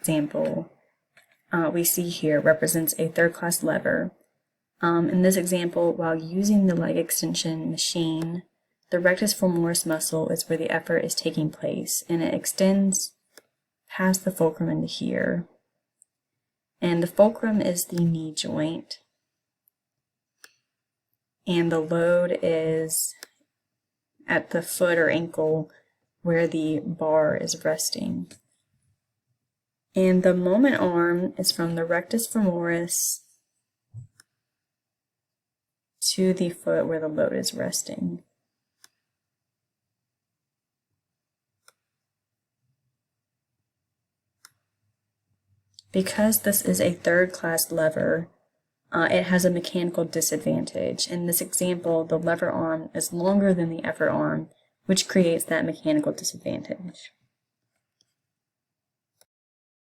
example we see here represents a third-class lever. In this example, while using the leg extension machine, the rectus femoris muscle is where the effort is taking place, and it extends past the fulcrum into here. And the fulcrum is the knee joint, and the load is at the foot or ankle where the bar is resting. And the moment arm is from the rectus femoris to the foot where the load is resting. Because this is a third-class lever, it has a mechanical disadvantage. In this example, the lever arm is longer than the effort arm, which creates that mechanical disadvantage.